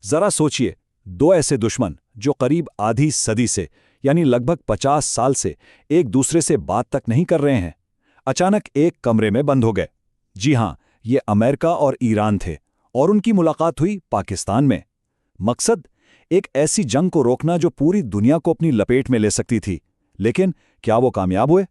ذرا سوچئے، دو ایسے دشمن جو قریب آدھی صدی سے یعنی لگ بھگ 50 سال سے ایک دوسرے سے بات تک نہیں کر رہے ہیں، اچانک ایک کمرے میں بند ہو گئے۔ جی ہاں، یہ امریکہ اور ایران تھے، اور ان کی ملاقات ہوئی پاکستان میں۔ مقصد ایک ایسی جنگ کو روکنا جو پوری دنیا کو اپنی لپیٹ میں لے سکتی تھی، لیکن کیا وہ کامیاب ہوئے؟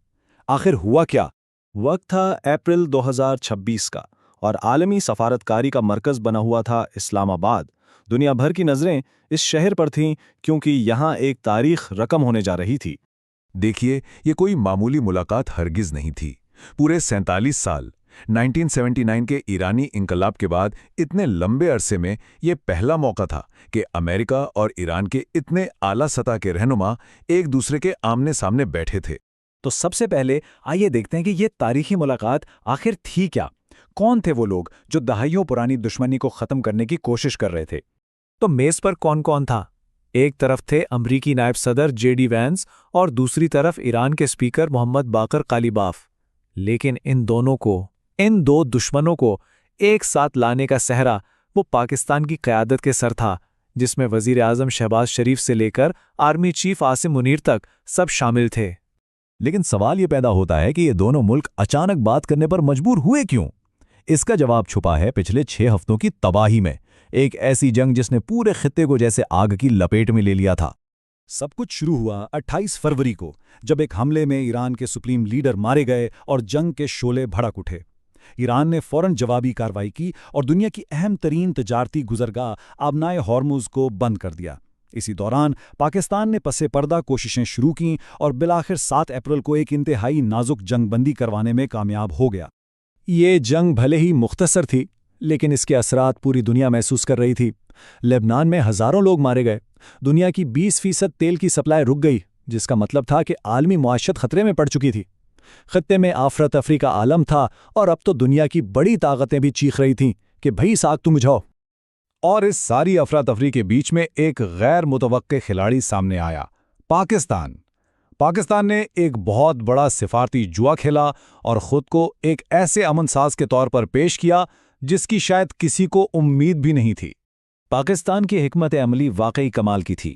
آخر ہوا کیا؟ وقت تھا اپریل 2026 کا، اور عالمی سفارتکاری کا مرکز بنا ہوا تھا اسلام آباد۔ دنیا بھر کی نظریں اس شہر پر تھیں کیونکہ یہاں ایک تاریخ رقم ہونے جا رہی تھی۔ دیکھیے، یہ کوئی معمولی ملاقات ہرگز نہیں تھی۔ پورے 47 سال 1979 کے ایرانی انقلاب کے بعد اتنے لمبے عرصے میں یہ پہلا موقع تھا کہ امریکہ اور ایران کے اتنے اعلیٰ سطح کے رہنما ایک دوسرے کے آمنے سامنے بیٹھے تھے۔ تو سب سے پہلے آئیے دیکھتے ہیں کہ یہ تاریخی ملاقات آخر تھی کیا؟ کون تھے وہ لوگ جو دہائیوں پرانی دشمنی کو ختم کرنے کی کوشش کر رہے تھے؟ تو میز پر کون کون تھا؟ ایک طرف تھے امریکی نائب صدر JD وینس اور دوسری طرف ایران کے اسپیکر محمد باقر قالیباف۔ لیکن ان دو دشمنوں کو ایک ساتھ لانے کا سہرا وہ پاکستان کی قیادت کے سر تھا، جس میں وزیر اعظم شہباز شریف سے لے کر آرمی چیف عاصم منیر تک سب شامل تھے۔ لیکن سوال یہ پیدا ہوتا ہے کہ یہ دونوں ملک اچانک بات کرنے پر مجبور ہوئے کیوں؟ اس کا جواب چھپا ہے پچھلے 6 ہفتوں کی تباہی میں، ایک ایسی جنگ جس نے پورے خطے کو جیسے آگ کی لپیٹ میں لے لیا تھا۔ سب کچھ شروع ہوا 28 فروری کو، جب ایک حملے میں ایران کے سپریم لیڈر مارے گئے اور جنگ کے شعلے بھڑک اٹھے۔ ایران نے فوراً جوابی کارروائی کی اور دنیا کی اہم ترین تجارتی گزرگاہ آبنائے ہارموز کو بند کر دیا۔ اسی دوران پاکستان نے پس پردہ کوششیں شروع کیں اور بالآخر 7 اپریل کو ایک انتہائی نازک جنگ بندی کروانے میں کامیاب ہو گیا۔ یہ جنگ بھلے ہی مختصر تھی، لیکن اس کے اثرات پوری دنیا محسوس کر رہی تھی۔ لبنان میں ہزاروں لوگ مارے گئے، دنیا کی 20% تیل کی سپلائی رک گئی، جس کا مطلب تھا کہ عالمی معیشت خطرے میں پڑ چکی تھی۔ خطے میں افراتفری کا عالم تھا، اور اب تو دنیا کی بڑی طاقتیں بھی چیخ رہی تھیں کہ بھئی ساگ تم بجھاؤ۔ اور اس ساری افراتفری کے بیچ میں ایک غیر متوقع کھلاڑی سامنے آیا، پاکستان۔ پاکستان نے ایک بہت بڑا سفارتی جوا کھیلا اور خود کو ایک ایسے امن ساز کے طور پر پیش کیا جس کی شاید کسی کو امید بھی نہیں تھی۔ پاکستان کی حکمت عملی واقعی کمال کی تھی۔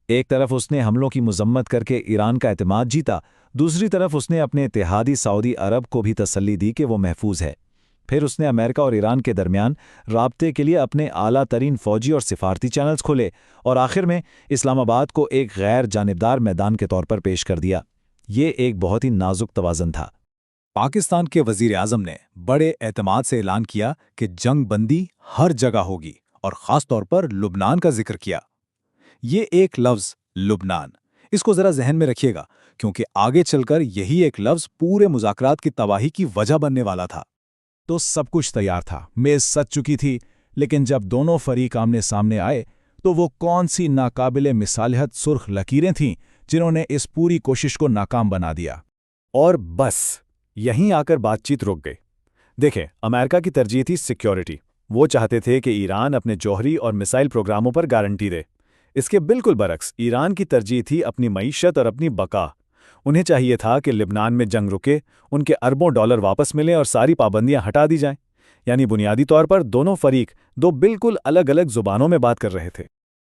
ایک طرف اس نے حملوں کی مذمت کر کے ایران کا اعتماد جیتا، دوسری طرف اس نے اپنے اتحادی سعودی عرب کو بھی تسلی دی کہ وہ محفوظ ہے۔ پھر اس نے امریکہ اور ایران کے درمیان رابطے کے لیے اپنے اعلیٰ ترین فوجی اور سفارتی چینلز کھولے، اور آخر میں اسلام آباد کو ایک غیر جانبدار میدان کے طور پر پیش کر دیا۔ یہ ایک بہت ہی نازک توازن تھا۔ پاکستان کے وزیر اعظم نے بڑے اعتماد سے اعلان کیا کہ جنگ بندی ہر جگہ ہوگی، اور خاص طور پر لبنان کا ذکر کیا۔ یہ ایک لفظ لبنان، اس کو ذرا ذہن میں رکھیے گا، کیونکہ آگے چل کر یہی ایک لفظ پورے مذاکرات کی تباہی کی وجہ بننے والا تھا۔ تو سب کچھ تیار تھا، میز سج چکی تھی، لیکن جب دونوں فریق آمنے سامنے آئے تو وہ کون سی ناقابل مصالحت سرخ لکیریں تھیں جنہوں نے اس پوری کوشش کو ناکام بنا دیا۔ اور بس یہیں آ کر بات چیت رک گئی۔ دیکھیں، امریکہ کی ترجیح تھی سیکیورٹی۔ وہ چاہتے تھے کہ ایران اپنے جوہری اور میسائل پروگراموں پر گارنٹی دے۔ اس کے بالکل برعکس ایران کی ترجیح تھی اپنی معیشت اور اپنی بقا۔ انہیں چاہیے تھا کہ لبنان میں جنگ رکے، ان کے اربوں ڈالر واپس ملیں اور ساری پابندیاں ہٹا دی جائیں۔ یعنی بنیادی طور پر دونوں فریق دو بالکل الگ الگ زبانوں میں بات کر رہے تھے۔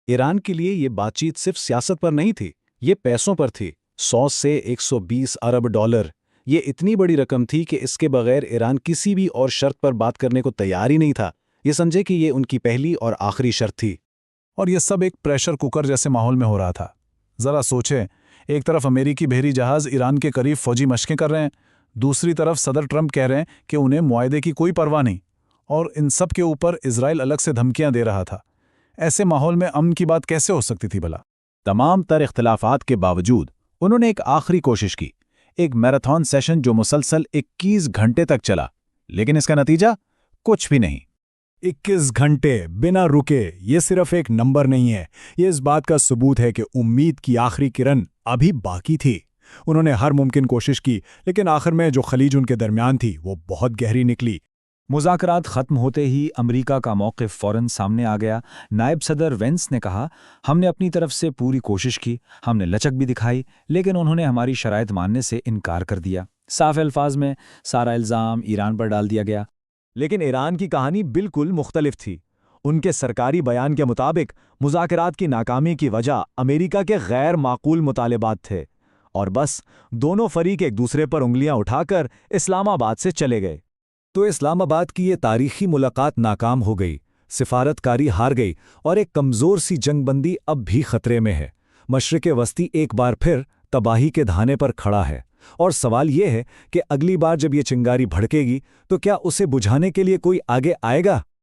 ایران کے لیے یہ بات چیت صرف سیاست پر نہیں تھی، یہ پیسوں پر تھی۔ 100 سے 120 ارب ڈالر، یہ اتنی بڑی رقم تھی کہ اس کے بغیر ایران کسی بھی اور شرط پر بات کرنے کو تیار ہی نہیں تھا۔ یہ سمجھے کہ یہ ان کی پہلی اور آخری شرط تھی۔ اور یہ سب ایک پریشر کوکر جیسے ماحول میں ہو رہا تھا۔ ذرا سوچیں، ایک طرف امریکی بحری جہاز ایران کے قریب فوجی مشقیں کر رہے ہیں، دوسری طرف صدر ٹرمپ کہہ رہے ہیں کہ انہیں معاہدے کی کوئی پرواہ نہیں، اور ان سب کے اوپر اسرائیل الگ سے دھمکیاں دے رہا تھا۔ ایسے ماحول میں امن کی بات کیسے ہو سکتی تھی بھلا؟ تمام تر اختلافات کے باوجود انہوں نے ایک آخری کوشش کی، ایک میراتھن سیشن جو مسلسل 21 گھنٹے تک چلا، لیکن اس کا نتیجہ کچھ بھی نہیں۔ 21 گھنٹے بنا رکے، یہ صرف ایک نمبر نہیں ہے، یہ اس بات کا ثبوت ہے کہ امید کی آخری کرن ابھی باقی تھی۔ انہوں نے ہر ممکن کوشش کی، لیکن آخر میں جو خلیج ان کے درمیان تھی وہ بہت گہری نکلی۔ مذاکرات ختم ہوتے ہی امریکہ کا موقف فوراً سامنے آ گیا۔ نائب صدر وینس نے کہا، ہم نے اپنی طرف سے پوری کوشش کی، ہم نے لچک بھی دکھائی، لیکن انہوں نے ہماری شرائط ماننے سے انکار کر دیا۔ صاف الفاظ میں سارا الزام ایران پر ڈال دیا گیا۔ لیکن ایران کی کہانی بالکل مختلف تھی۔ ان کے سرکاری بیان کے مطابق مذاکرات کی ناکامی کی وجہ امریکہ کے غیر معقول مطالبات تھے، اور بس دونوں فریق ایک دوسرے پر انگلیاں اٹھا کر اسلام آباد سے چلے گئے۔ تو اسلام آباد کی یہ تاریخی ملاقات ناکام ہو گئی، سفارتکاری ہار گئی، اور ایک کمزور سی جنگ بندی اب بھی خطرے میں ہے۔ مشرق وسطی ایک بار پھر تباہی کے دھانے پر کھڑا ہے، اور سوال یہ ہے کہ اگلی بار جب یہ چنگاری بھڑکے گی تو کیا اسے بجھانے کے لیے کوئی آگے آئے گا؟